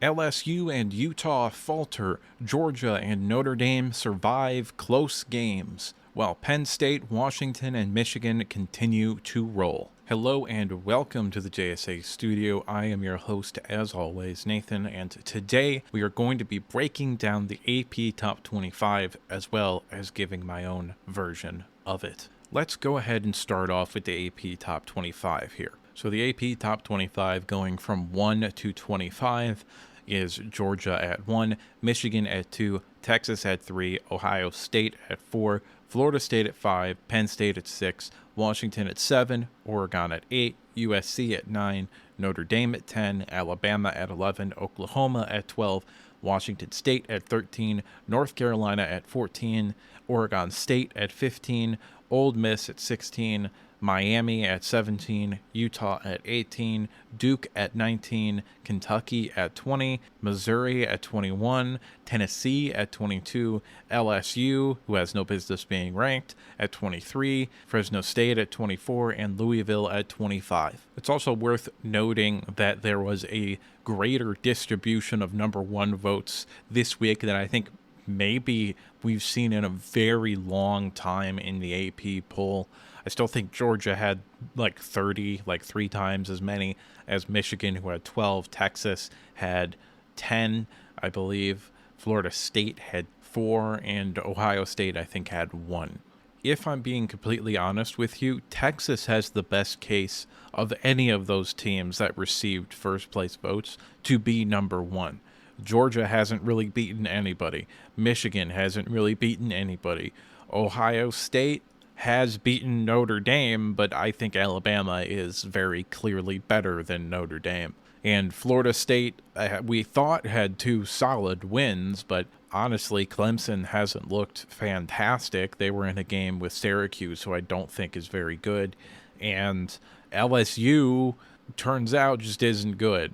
LSU and Utah falter, Georgia and Notre Dame survive close games, while Penn State, Washington, and Michigan continue to roll. Hello and welcome to the JSA studio. I am your host, as always, Nathan, and today we are going to be breaking down the AP Top 25 as well as giving my own version of it. Let's go ahead and start off with the AP Top 25 here. So the AP Top 25 going from 1 to 25 is Georgia at 1, Michigan at 2, Texas at 3, Ohio State at 4, Florida State at 5, Penn State at 6, Washington at 7, Oregon at 8, USC at 9, Notre Dame at 10, Alabama at 11, Oklahoma at 12, Washington State at 13, North Carolina at 14, Oregon State at 15, Ole Miss at 16, Miami at 17, Utah at 18, Duke at 19, Kentucky at 20, Missouri at 21, Tennessee at 22, LSU, who has no business being ranked, at 23, Fresno State at 24, and Louisville at 25. It's also worth noting that there was a greater distribution of number one votes this week than I think maybe we've seen in a very long time in the AP poll. I still think Georgia had like 30, like 3 times as many as Michigan, who had 12. Texas had 10, I believe. Florida State had 4, and Ohio State, I think, had 1. If I'm being completely honest with you, Texas has the best case of any of those teams that received first place votes to be number 1. Georgia hasn't really beaten anybody. Michigan hasn't really beaten anybody. Ohio State has beaten Notre Dame, but I think Alabama is very clearly better than Notre Dame. And Florida State, we thought had 2 solid wins, but honestly, Clemson hasn't looked fantastic. They were in a game with Syracuse, who I don't think is very good. And LSU, turns out, just isn't good.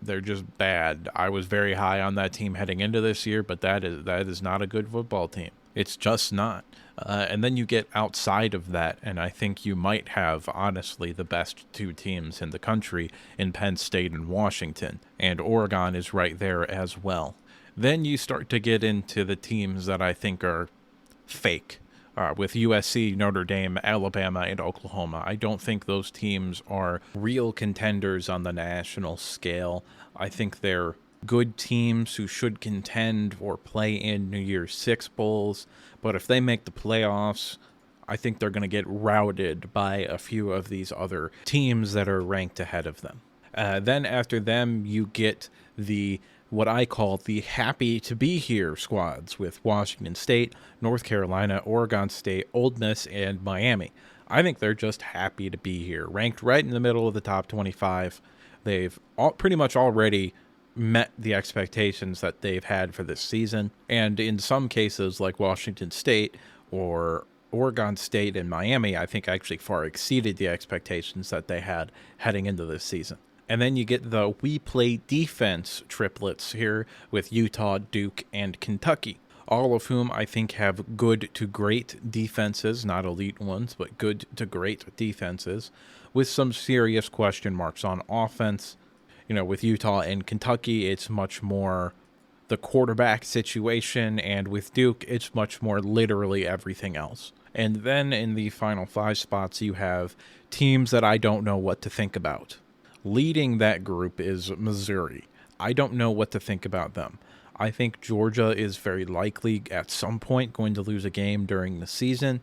They're just bad. I was very high on that team heading into this year, but that is not a good football team. It's just not. And then you get outside of that, and I think you might have, honestly, the best 2 teams in the country in Penn State and Washington, and Oregon is right there as well. Then you start to get into the teams that I think are fake, with USC, Notre Dame, Alabama, and Oklahoma. I don't think those teams are real contenders on the national scale. I think they're good teams who should contend or play in New Year's Six bowls, but if they make the playoffs, I think they're going to get routed by a few of these other teams that are ranked ahead of them. Then after them, you get what I call the happy to be here squads with Washington State, North Carolina, Oregon State, Ole Miss, and Miami. I think they're just happy to be here, ranked right in the middle of the top 25. They've pretty much already met the expectations that they've had for this season, and in some cases like Washington State or Oregon State and Miami, I think actually far exceeded the expectations that they had heading into this season. And then you get the we play defense triplets here with Utah, Duke, and Kentucky, all of whom I think have good to great defenses, not elite ones, but good to great defenses, with some serious question marks on offense. You know, with Utah and Kentucky, it's much more the quarterback situation, and with Duke, it's much more literally everything else. And then in the final 5 spots, you have teams that I don't know what to think about. Leading that group is Missouri. I don't know what to think about them. I think Georgia is very likely at some point going to lose a game during the season.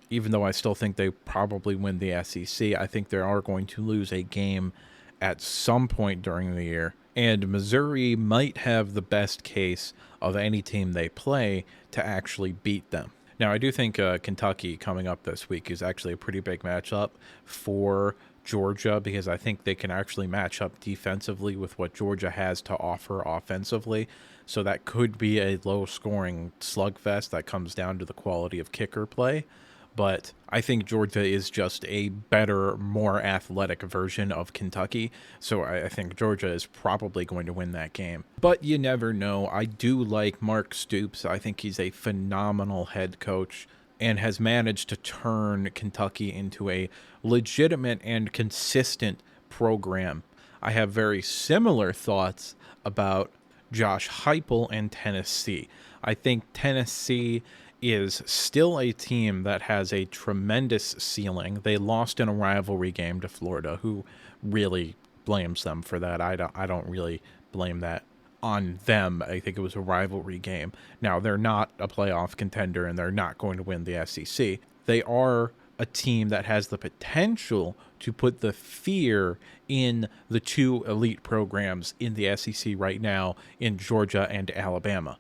Even though I still think they probably win the SEC, I think they are going to lose a game at some point during the year. And Missouri might have the best case of any team they play to actually beat them. Now, I do think Kentucky coming up this week is actually a pretty big matchup for Georgia, because I think they can actually match up defensively with what Georgia has to offer offensively. So that could be a low-scoring slugfest that comes down to the quality of kicker play. But I think Georgia is just a better, more athletic version of Kentucky. So I think Georgia is probably going to win that game. But you never know. I do like Mark Stoops. I think he's a phenomenal head coach and has managed to turn Kentucky into a legitimate and consistent program. I have very similar thoughts about Josh Heupel and Tennessee. I think Tennessee is still a team that has a tremendous ceiling. They lost in a rivalry game to Florida. Who really blames them for that? I don't really blame that on them. I think it was a rivalry game. Now, they're not a playoff contender and they're not going to win the SEC. They are a team that has the potential to put the fear in the two elite programs in the SEC right now in Georgia and Alabama.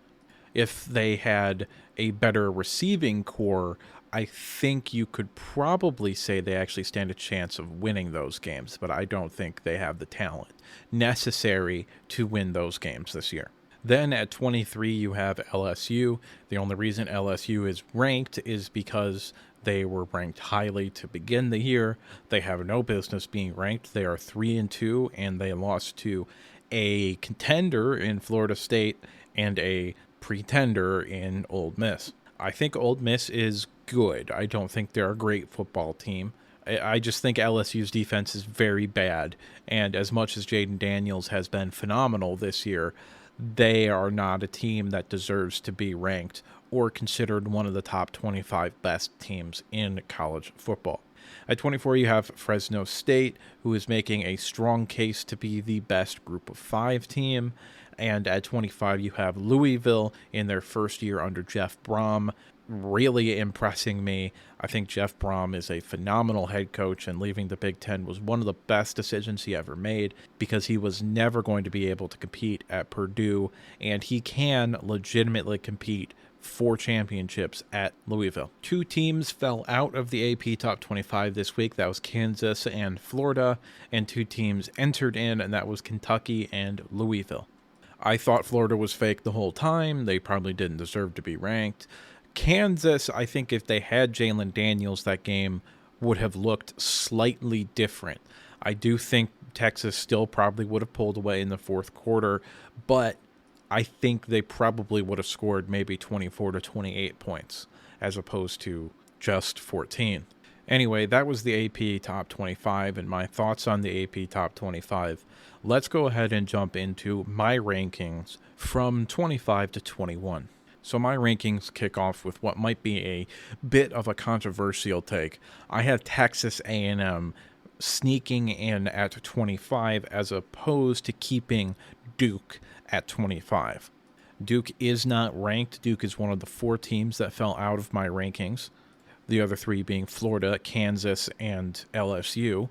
If they had a better receiving core, I think you could probably say they actually stand a chance of winning those games, but I don't think they have the talent necessary to win those games this year. Then at 23, you have LSU. The only reason LSU is ranked is because they were ranked highly to begin the year. They have no business being ranked. They are 3-2, and they lost to a contender in Florida State and a pretender in Ole Miss. I think Ole Miss is good. I don't think they're a great football team. I just think LSU's defense is very bad, and as much as Jaden Daniels has been phenomenal this year, they are not a team that deserves to be ranked or considered one of the top 25 best teams in college football. At 24, you have Fresno State, who is making a strong case to be the best Group of 5 team. And at 25, you have Louisville in their first year under Jeff Brom, really impressing me. I think Jeff Brom is a phenomenal head coach, and leaving the Big Ten was one of the best decisions he ever made because he was never going to be able to compete at Purdue, and he can legitimately compete for championships at Louisville. Two teams fell out of the AP Top 25 this week. That was Kansas and Florida, and two teams entered in, and that was Kentucky and Louisville. I thought Florida was fake the whole time. They probably didn't deserve to be ranked. Kansas, I think if they had Jalen Daniels, that game would have looked slightly different. I do think Texas still probably would have pulled away in the fourth quarter, but I think they probably would have scored maybe 24 to 28 points as opposed to just 14. Anyway, that was the AP Top 25 and my thoughts on the AP Top 25. Let's go ahead and jump into my rankings from 25 to 21. So my rankings kick off with what might be a bit of a controversial take. I have Texas A&M sneaking in at 25 as opposed to keeping Duke at 25. Duke is not ranked. Duke is one of the 4 teams that fell out of my rankings. The other 3 being Florida, Kansas, and LSU.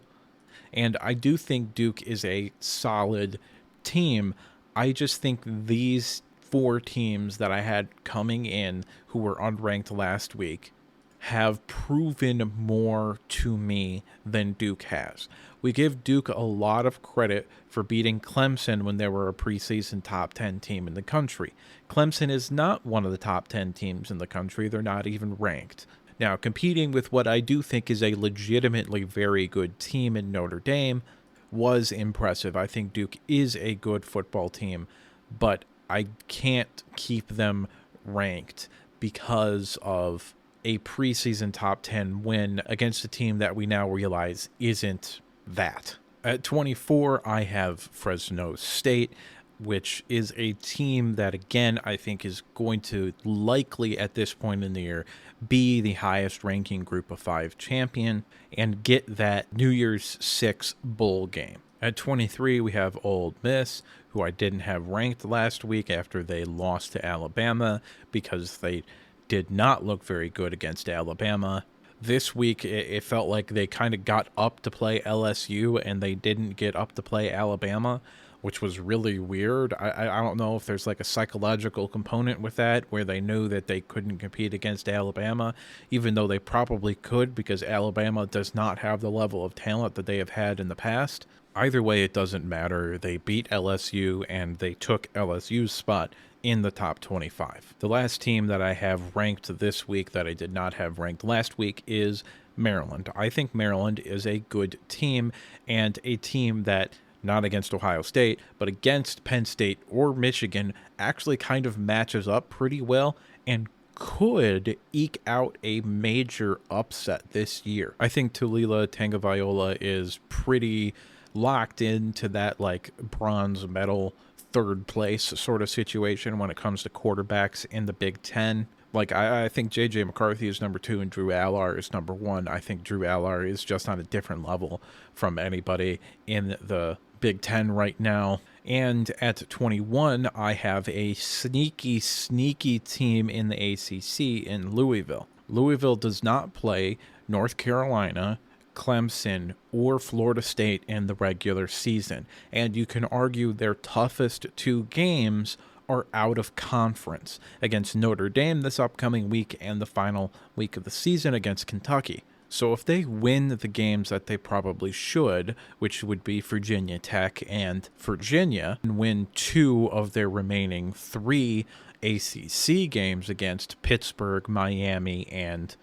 And I do think Duke is a solid team. I just think these 4 teams that I had coming in who were unranked last week have proven more to me than Duke has. We give Duke a lot of credit for beating Clemson when they were a preseason top 10 team in the country. Clemson is not one of the top 10 teams in the country. They're not even ranked. Now, competing with what I do think is a legitimately very good team in Notre Dame was impressive. I think Duke is a good football team, but I can't keep them ranked because of a preseason top 10 win against a team that we now realize isn't that. At 24, I have Fresno State, which is a team that, again, I think is going to likely at this point in the year be the highest ranking Group of 5 champion and get that New Year's 6 bowl game. At 23, we have Ole Miss, who I didn't have ranked last week after they lost to Alabama because they did not look very good against Alabama. This week, it felt like they kind of got up to play LSU and they didn't get up to play Alabama, which was really weird. I don't know if there's like a psychological component with that where they knew that they couldn't compete against Alabama, even though they probably could because Alabama does not have the level of talent that they have had in the past. Either way, it doesn't matter. They beat LSU and they took LSU's spot in the top 25. The last team that I have ranked this week that I did not have ranked last week is Maryland. I think Maryland is a good team and a team that, not against Ohio State, but against Penn State or Michigan, actually kind of matches up pretty well and could eke out a major upset this year. I think Taulia Tagovailoa is pretty locked into that like bronze medal third place sort of situation when it comes to quarterbacks in the Big Ten. Like, I think J.J. McCarthy is number 2 and Drew Allar is number 1. I think Drew Allar is just on a different level from anybody in the Big Ten right now. And at 21, I have a sneaky team in the ACC in Louisville. Louisville does not play North Carolina, Clemson, or Florida State in the regular season. And you can argue their toughest 2 games are out of conference against Notre Dame this upcoming week and the final week of the season against Kentucky. So if they win the games that they probably should, which would be Virginia Tech and Virginia, and win 2 of their remaining 3 ACC games against Pittsburgh, Miami, and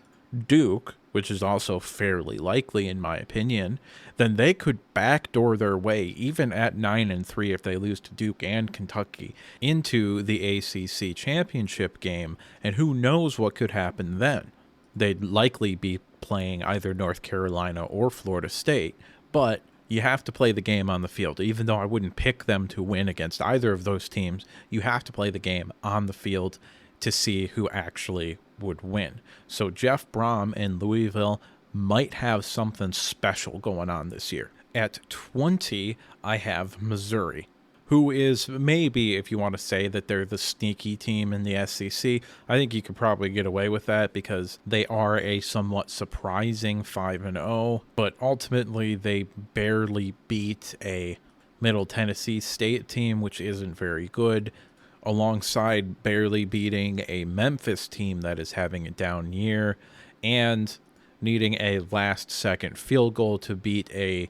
Duke, which is also fairly likely in my opinion, then they could backdoor their way, even at 9-3 if they lose to Duke and Kentucky, into the ACC championship game, and who knows what could happen then. They'd likely be playing either North Carolina or Florida State, but you have to play the game on the field. Even though I wouldn't pick them to win against either of those teams, you have to play the game on the field to see who actually would win. So Jeff Brom in Louisville might have something special going on this year. At 20, I have Missouri, who is maybe, if you want to say that they're the sneaky team in the SEC, I think you could probably get away with that because they are a somewhat surprising 5-0, but ultimately they barely beat a Middle Tennessee State team, which isn't very good, alongside barely beating a Memphis team that is having a down year and needing a last-second field goal to beat a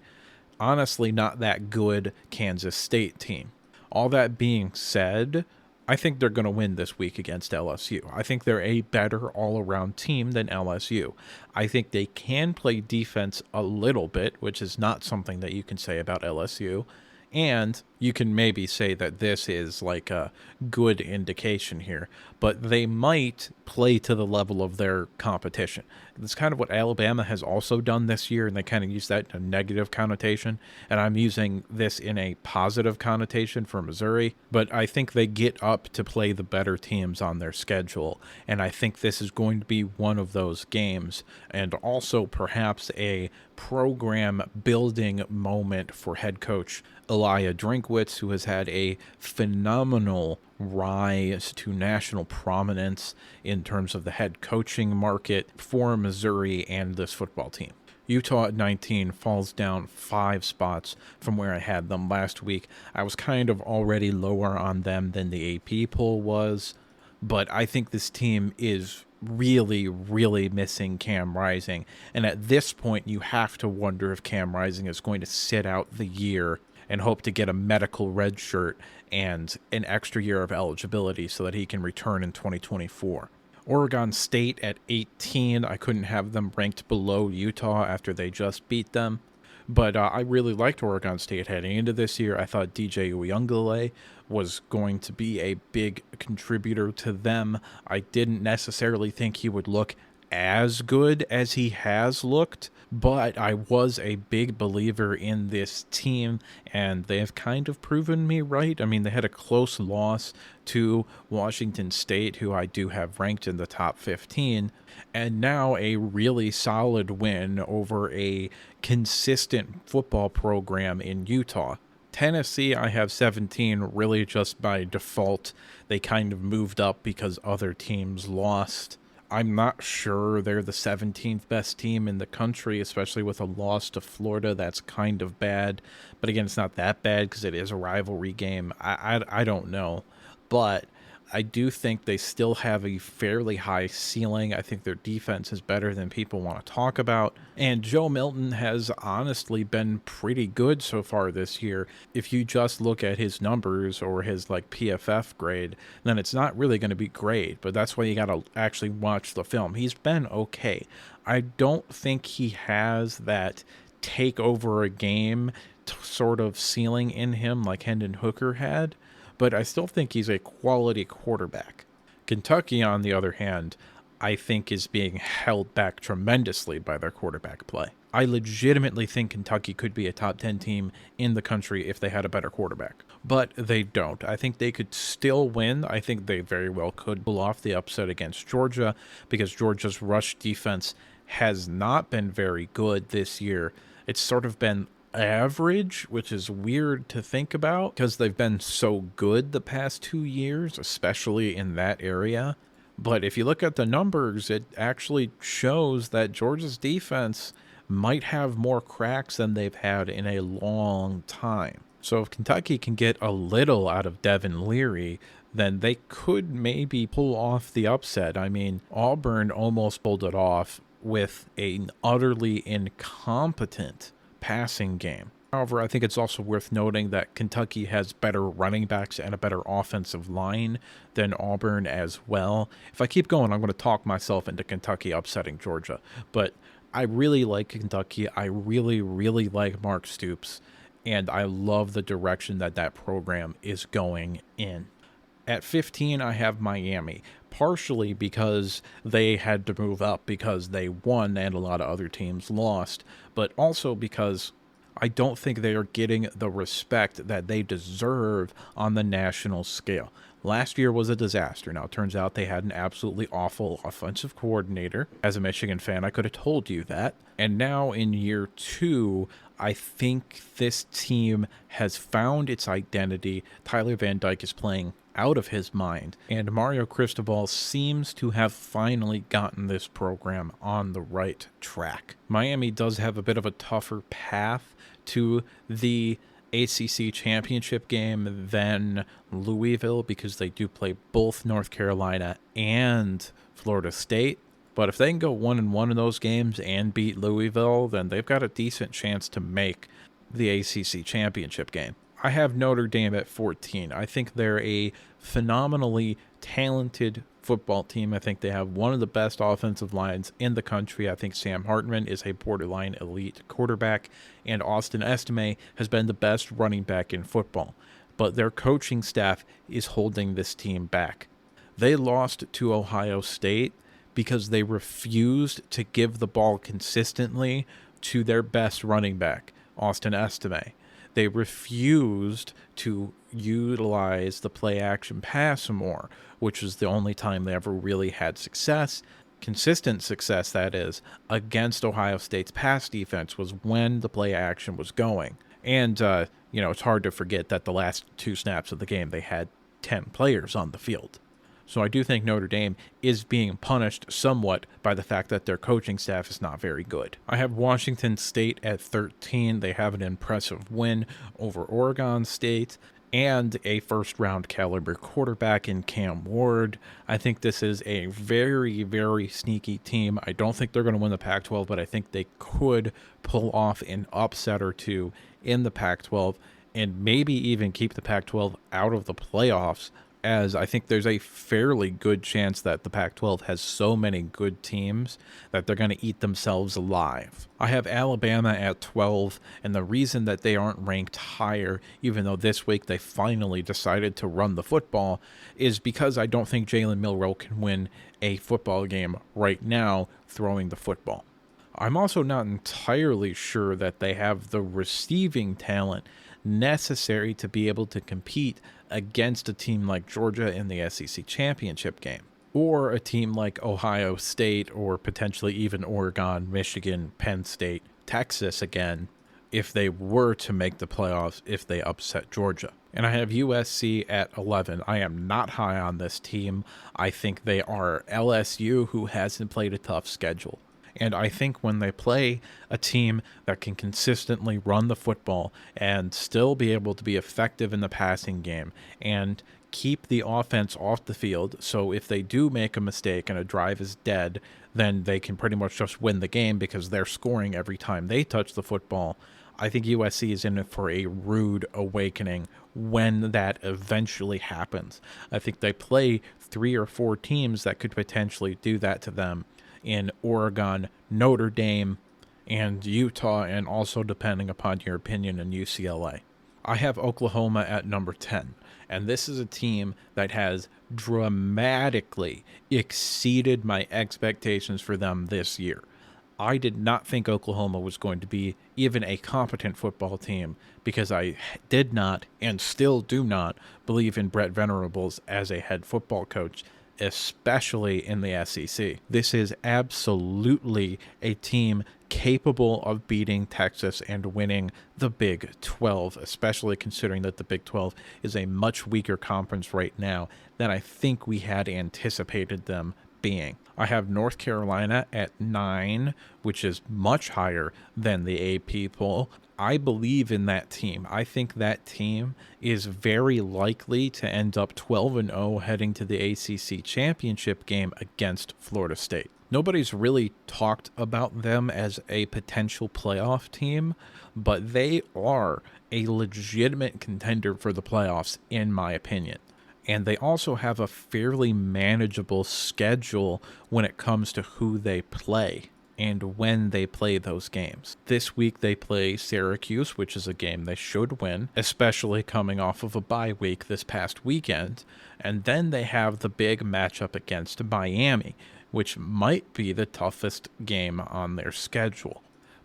honestly not that good Kansas State team. All that being said, I think they're going to win this week against LSU. I think they're a better all-around team than LSU. I think they can play defense a little bit, which is not something that you can say about LSU. And you can maybe say that this is like a good indication here, but they might play to the level of their competition. That's kind of what Alabama has also done this year, and they kind of use that in a negative connotation, and I'm using this in a positive connotation for Missouri, but I think they get up to play the better teams on their schedule, and I think this is going to be one of those games, and also perhaps a program building moment for head coach Elia Drinkwitz, who has had a phenomenal rise to national prominence in terms of the head coaching market for Missouri and this football team. Utah at 19 falls down 5 spots from where I had them last week. I was kind of already lower on them than the AP poll was, but I think this team is really missing Cam Rising, and at this point you have to wonder if Cam Rising is going to sit out the year and hope to get a medical red shirt and an extra year of eligibility so that he can return in 2024. Oregon State at 18, I couldn't have them ranked below Utah after they just beat them. But I really liked Oregon State heading into this year. I thought DJ Uyunglele was going to be a big contributor to them. I didn't necessarily think he would look as good as he has looked, but I was a big believer in this team, and they have kind of proven me right. I mean, they had a close loss to Washington State, who I do have ranked in the top 15, and now a really solid win over a consistent football program in Utah. Tennessee, I have 17 really just by default. They kind of moved up because other teams lost. I'm not sure they're the 17th best team in the country, especially with a loss to Florida. That's kind of bad. But again, it's not that bad because it is a rivalry game. I don't know. But I do think they still have a fairly high ceiling. I think their defense is better than people want to talk about. And Joe Milton has honestly been pretty good so far this year. If you just look at his numbers or his PFF grade, then it's not really going to be great. But that's why you got to actually watch the film. He's been okay. I don't think he has that take over a game sort of ceiling in him like Hendon Hooker had, but I still think he's a quality quarterback. Kentucky, on the other hand, I think is being held back tremendously by their quarterback play. I legitimately think Kentucky could be a top 10 team in the country if they had a better quarterback. But they don't. I think they could still win. I think they very well could pull off the upset against Georgia because Georgia's rush defense has not been very good this year. It's sort of been average, which is weird to think about because they've been so good the past 2 years, especially in that area. But if you look at the numbers, it actually shows that Georgia's defense might have more cracks than they've had in a long time. So if Kentucky can get a little out of Devin Leary, then they could maybe pull off the upset. I mean, Auburn almost pulled it off with an utterly incompetent passing game. However, I think it's also worth noting that Kentucky has better running backs and a better offensive line than Auburn as well. If I keep going, I'm going to talk myself into Kentucky upsetting Georgia. But I really like Kentucky. I really, really like Mark Stoops. And I love the direction that that program is going in. At 15, I have Miami, partially because they had to move up because they won and a lot of other teams lost, but also because I don't think they are getting the respect that they deserve on the national scale. Last year was a disaster. Now, it turns out they had an absolutely awful offensive coordinator. As a Michigan fan, I could have told you that. And now in year 2, I think this team has found its identity. Tyler Van Dyke is playing out of his mind, and Mario Cristobal seems to have finally gotten this program on the right track. Miami does have a bit of a tougher path to the ACC championship game than Louisville because they do play both North Carolina and Florida State. But if they can go 1-1 in those games and beat Louisville, then they've got a decent chance to make the ACC championship game. I have Notre Dame at 14. I think they're a phenomenally talented football team. I think they have one of the best offensive lines in the country. I think Sam Hartman is a borderline elite quarterback, and Austin Estime has been the best running back in football. But their coaching staff is holding this team back. They lost to Ohio State because they refused to give the ball consistently to their best running back, Austin Estime. They refused to utilize the play-action pass more, which was the only time they ever really had success, consistent success that is, against Ohio State's pass defense was when the play-action was going. And, it's hard to forget that the last 2 snaps of the game, they had 10 players on the field. So I do think Notre Dame is being punished somewhat by the fact that their coaching staff is not very good. I have Washington State at 13. They have an impressive win over Oregon State and a first-round caliber quarterback in Cam Ward. I think this is a very, very sneaky team. I don't think they're going to win the Pac-12, but I think they could pull off an upset or two in the Pac-12 and maybe even keep the Pac-12 out of the playoffs, as I think there's a fairly good chance that the Pac-12 has so many good teams that they're going to eat themselves alive. I have Alabama at 12, and the reason that they aren't ranked higher, even though this week they finally decided to run the football, is because I don't think Jalen Milroe can win a football game right now throwing the football. I'm also not entirely sure that they have the receiving talent necessary to be able to compete against a team like Georgia in the SEC championship game, or a team like Ohio State, or potentially even Oregon, Michigan, Penn State, Texas again, if they were to make the playoffs if they upset Georgia. And I have USC at 11. I am not high on this team. I think they are LSU, who hasn't played a tough schedule. And I think when they play a team that can consistently run the football and still be able to be effective in the passing game and keep the offense off the field, so if they do make a mistake and a drive is dead, then they can pretty much just win the game because they're scoring every time they touch the football. I think USC is in it for a rude awakening when that eventually happens. I think they play 3 or 4 teams that could potentially do that to them in Oregon, Notre Dame, and Utah, and also, depending upon your opinion, in UCLA. I have Oklahoma at number 10, and this is a team that has dramatically exceeded my expectations for them this year. I did not think Oklahoma was going to be even a competent football team because I did not and still do not believe in Brett Venables as a head football coach, especially in the SEC. This is absolutely a team capable of beating Texas and winning the Big 12, especially considering that the Big 12 is a much weaker conference right now than I think we had anticipated them being. I have North Carolina at 9, which is much higher than the AP poll. I believe in that team. I think that team is very likely to end up 12-0 heading to the ACC championship game against Florida State. Nobody's really talked about them as a potential playoff team, but they are a legitimate contender for the playoffs, in my opinion. And they also have a fairly manageable schedule when it comes to who they play and when they play those games. This week they play Syracuse, which is a game they should win, especially coming off of a bye week this past weekend. And then they have the big matchup against Miami, which might be the toughest game on their schedule.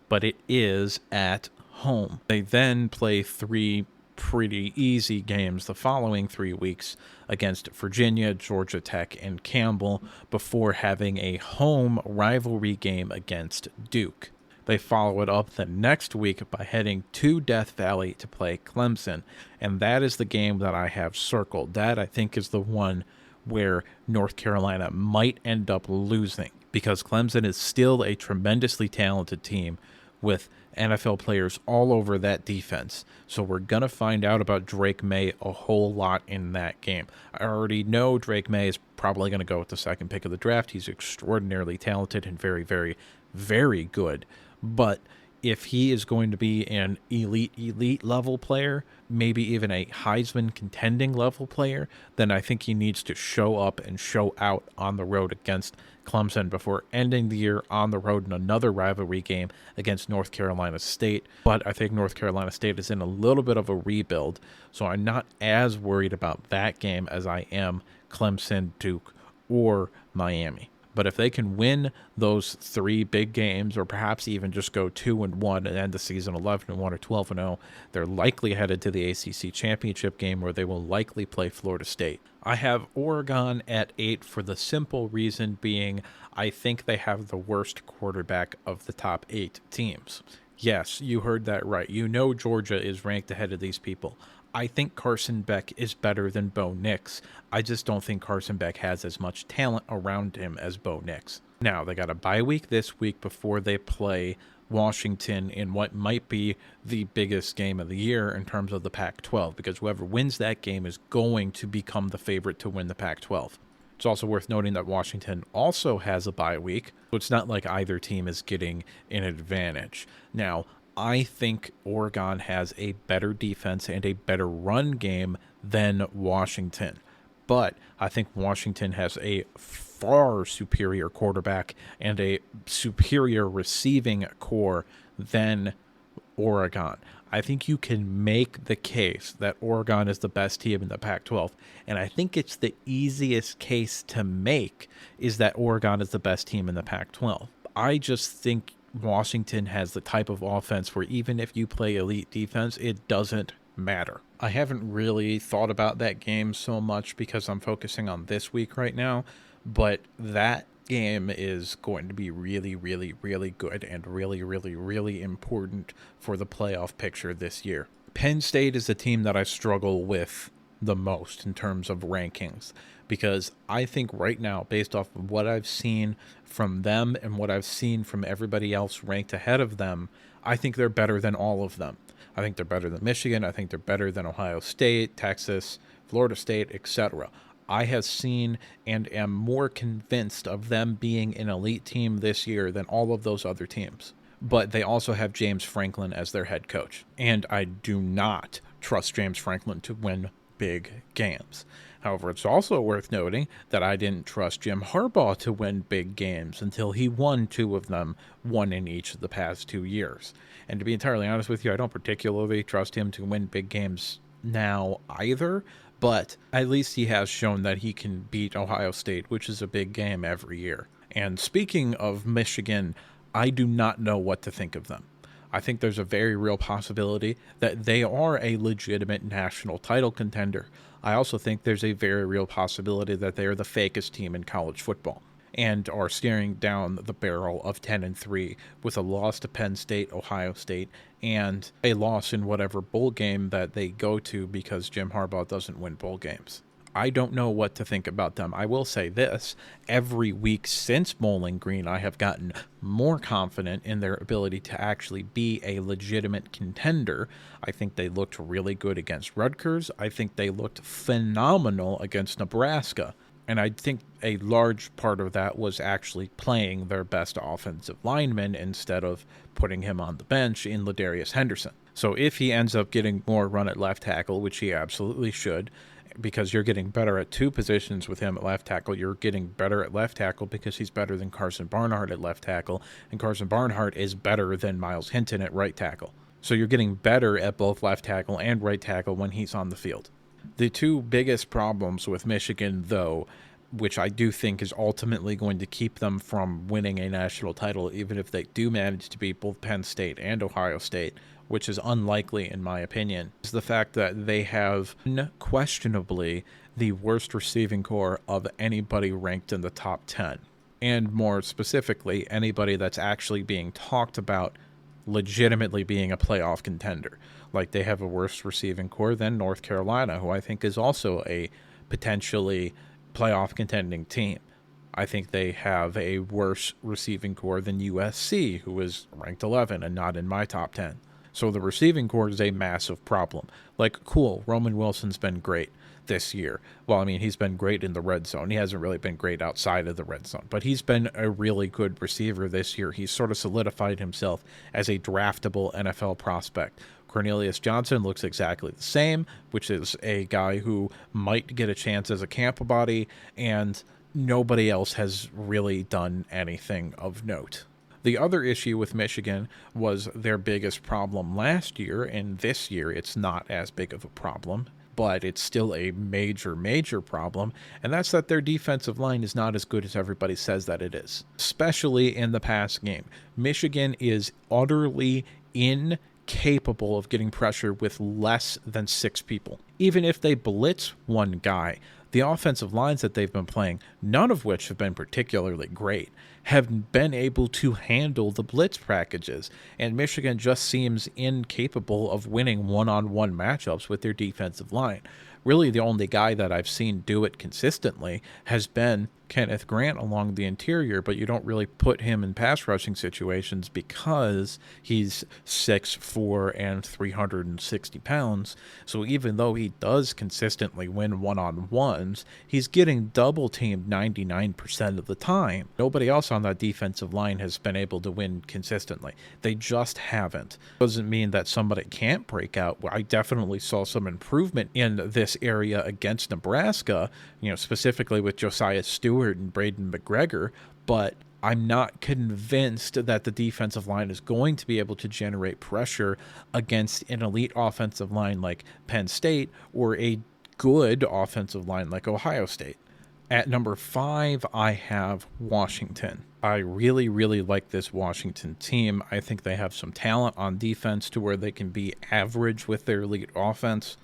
But it is at home. They then play 3 pretty easy games the following 3 weeks against Virginia, Georgia Tech, and Campbell before having a home rivalry game against Duke. They follow it up the next week by heading to Death Valley to play Clemson, and that is the game that I have circled. That, I think, is the one where North Carolina might end up losing because Clemson is still a tremendously talented team with NFL players all over that defense. So we're going to find out about Drake May a whole lot in that game. I already know Drake May is probably going to go with the second pick of the draft. He's extraordinarily talented and very, very, very good. But if he is going to be an elite level player, maybe even a Heisman contending level player, then I think he needs to show up and show out on the road against Clemson before ending the year on the road in another rivalry game against North Carolina State. But I think North Carolina State is in a little bit of a rebuild, so I'm not as worried about that game as I am Clemson, Duke, or Miami. But if they can win those 3 big games, or perhaps even just go 2-1 and end the season 11-1 or 12-0, they're likely headed to the ACC championship game where they will likely play Florida State. I have Oregon at 8 for the simple reason being I think they have the worst quarterback of the top 8 teams. Yes, you heard that right. You know Georgia is ranked ahead of these people. I think Carson Beck is better than Bo Nix. I just don't think Carson Beck has as much talent around him as Bo Nix. Now, they got a bye week this week before they play Washington in what might be the biggest game of the year in terms of the Pac-12, because whoever wins that game is going to become the favorite to win the Pac-12. It's also worth noting that Washington also has a bye week, so it's not like either team is getting an advantage. Now, I think Oregon has a better defense and a better run game than Washington. But I think Washington has a far superior quarterback and a superior receiving core than Oregon. I think you can make the case that Oregon is the best team in the Pac-12. And I think it's the easiest case to make is that Oregon is the best team in the Pac-12. I just think Washington has the type of offense where even if you play elite defense, it doesn't matter. I haven't really thought about that game so much because I'm focusing on this week right now, but that game is going to be really, really, really good and really, really, really important for the playoff picture this year. Penn State is the team that I struggle with the most in terms of rankings, because I think right now, based off of what I've seen from them and what I've seen from everybody else ranked ahead of them, I think they're better than all of them. I think they're better than Michigan. I think they're better than Ohio State, Texas, Florida State, etc. I have seen and am more convinced of them being an elite team this year than all of those other teams. But they also have James Franklin as their head coach, and I do not trust James Franklin to win big games. However, it's also worth noting that I didn't trust Jim Harbaugh to win big games until he won 2 of them, one in each of the past 2 years. And to be entirely honest with you, I don't particularly trust him to win big games now either, but at least he has shown that he can beat Ohio State, which is a big game every year. And speaking of Michigan, I do not know what to think of them. I think there's a very real possibility that they are a legitimate national title contender. I also think there's a very real possibility that they are the fakest team in college football and are staring down the barrel of 10-3 with a loss to Penn State, Ohio State, and a loss in whatever bowl game that they go to because Jim Harbaugh doesn't win bowl games. I don't know what to think about them. I will say this, every week since Bowling Green, I have gotten more confident in their ability to actually be a legitimate contender. I think they looked really good against Rutgers. I think they looked phenomenal against Nebraska. And I think a large part of that was actually playing their best offensive lineman instead of putting him on the bench in Ladarius Henderson. So if he ends up getting more run at left tackle, which he absolutely should, because you're getting better at two positions with him at left tackle. You're getting better at left tackle because he's better than Carson Barnhart at left tackle, and Carson Barnhart is better than Miles Hinton at right tackle. So you're getting better at both left tackle and right tackle when he's on the field. The two biggest problems with Michigan, though, which I do think is ultimately going to keep them from winning a national title, even if they do manage to beat both Penn State and Ohio State, which is unlikely in my opinion, is the fact that they have unquestionably the worst receiving core of anybody ranked in the top 10. And more specifically, anybody that's actually being talked about legitimately being a playoff contender. Like, they have a worse receiving core than North Carolina, who I think is also a potentially playoff contending team. I think they have a worse receiving core than USC, who is ranked 11 and not in my top 10. So the receiving core is a massive problem. Like, cool, Roman Wilson's been great this year. Well, I mean, he's been great in the red zone. He hasn't really been great outside of the red zone, but he's been a really good receiver this year. He's sort of solidified himself as a draftable NFL prospect. Cornelius Johnson looks exactly the same, which is a guy who might get a chance as a camp body, and nobody else has really done anything of note. The other issue with Michigan was their biggest problem last year, and this year it's not as big of a problem, but it's still a major, major problem, and that's that their defensive line is not as good as everybody says that it is, especially in the pass game. Michigan is utterly incapable of getting pressure with less than 6 people. Even if they blitz one guy, the offensive lines that they've been playing, none of which have been particularly great, have been able to handle the blitz packages, and Michigan just seems incapable of winning one-on-one matchups with their defensive line. Really, the only guy that I've seen do it consistently has been Kenneth Grant along the interior, but you don't really put him in pass rushing situations because he's 6'4" and 360 pounds. So even though he does consistently win one-on-ones, he's getting double teamed 99% of the time. Nobody else on that defensive line has been able to win consistently. They just haven't. Doesn't mean that somebody can't break out. I definitely saw some improvement in this area against Nebraska, specifically with Josiah Stewart and Braden McGregor, but I'm not convinced that the defensive line is going to be able to generate pressure against an elite offensive line like Penn State or a good offensive line like Ohio State. At number 5, I have Washington. I really, really like this Washington team. I think they have some talent on defense to where they can be average with their elite offense.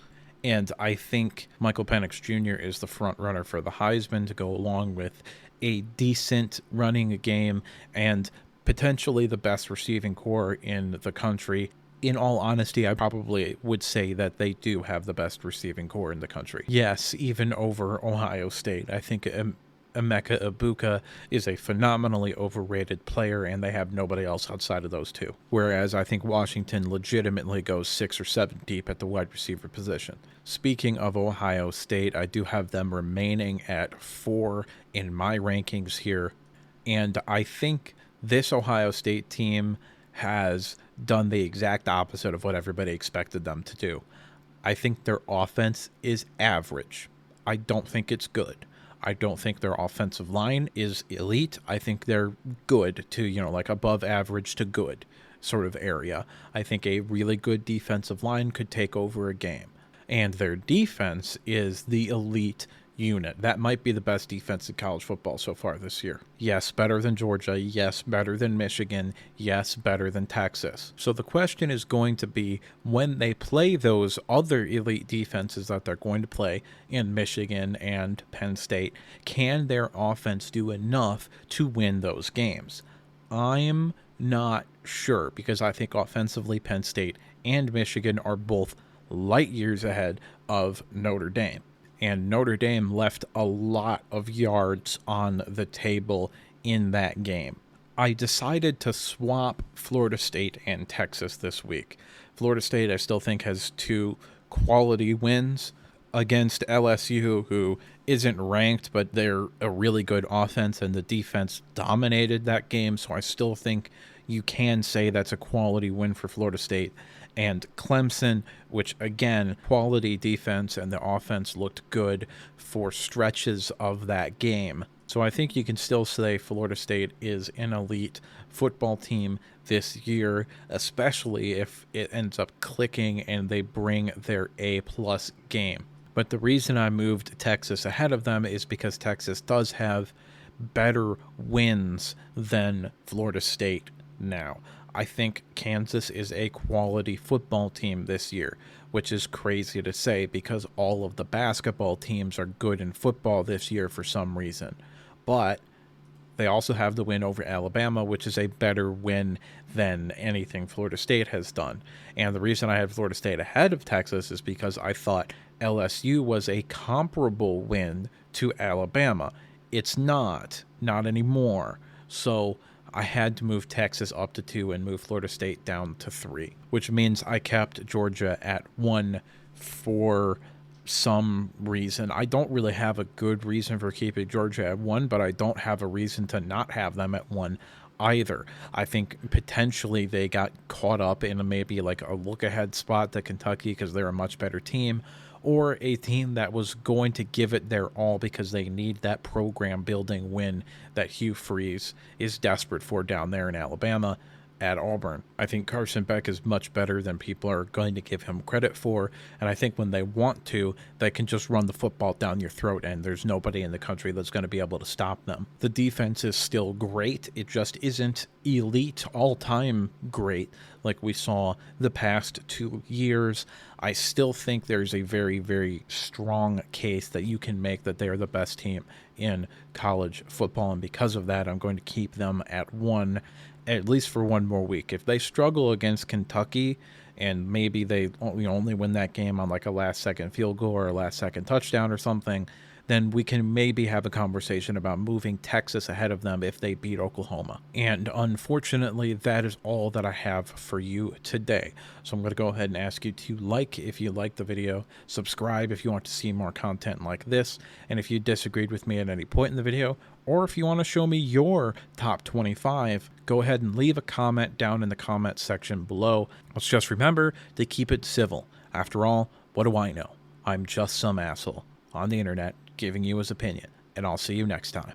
And I think Michael Penix Jr. is the front runner for the Heisman to go along with a decent running game and potentially the best receiving core in the country. In all honesty, I probably would say that they do have the best receiving core in the country. Yes, even over Ohio State. I think Emeka Ibuka is a phenomenally overrated player, and they have nobody else outside of those two. Whereas I think Washington legitimately goes 6 or 7 deep at the wide receiver position. Speaking of Ohio State, I do have them remaining at 4 in my rankings here, and I think this Ohio State team has done the exact opposite of what everybody expected them to do. I think their offense is average. I don't think it's good. I don't think their offensive line is elite. I think they're good to, like above average to good sort of area. I think a really good defensive line could take over a game. And their defense is the elite unit. That might be the best defense in college football so far this year. Yes, better than Georgia. Yes, better than Michigan. Yes, better than Texas. So the question is going to be, when they play those other elite defenses that they're going to play in Michigan and Penn State, can their offense do enough to win those games? I'm not sure, because I think offensively Penn State and Michigan are both light years ahead of Notre Dame. And Notre Dame left a lot of yards on the table in that game. I decided to swap Florida State and Texas this week. Florida State, I still think, has 2 quality wins against LSU, who isn't ranked, but they're a really good offense, and the defense dominated that game. So I still think you can say that's a quality win for Florida State. And Clemson, which again, quality defense, and the offense looked good for stretches of that game. So I think you can still say Florida State is an elite football team this year, especially if it ends up clicking and they bring their A-plus game. But the reason I moved Texas ahead of them is because Texas does have better wins than Florida State now. I think Kansas is a quality football team this year, which is crazy to say because all of the basketball teams are good in football this year for some reason. But they also have the win over Alabama, which is a better win than anything Florida State has done. And the reason I had Florida State ahead of Texas is because I thought LSU was a comparable win to Alabama. It's not anymore. So I had to move Texas up to 2 and move Florida State down to 3, which means I kept Georgia at 1 for some reason. I don't really have a good reason for keeping Georgia at 1, but I don't have a reason to not have them at 1 either. I think potentially they got caught up in maybe like a look-ahead spot to Kentucky because they're a much better team, or a team that was going to give it their all because they need that program building win that Hugh Freeze is desperate for down there in Alabama at Auburn. I think Carson Beck is much better than people are going to give him credit for, and I think when they want to, they can just run the football down your throat, and there's nobody in the country that's going to be able to stop them. The defense is still great. It just isn't elite, all-time great like we saw the past 2 years. I still think there's a very, very strong case that you can make that they are the best team in college football, and because of that, I'm going to keep them at 1, at least for 1 more week. If they struggle against Kentucky and maybe they only win that game on like a last-second field goal or a last-second touchdown or something, then we can maybe have a conversation about moving Texas ahead of them if they beat Oklahoma. And unfortunately, that is all that I have for you today. So I'm going to go ahead and ask you to like if you liked the video, subscribe if you want to see more content like this, and if you disagreed with me at any point in the video, or if you want to show me your top 25, go ahead and leave a comment down in the comment section below. Let's just remember to keep it civil. After all, what do I know? I'm just some asshole on the internet giving you his opinion, and I'll see you next time.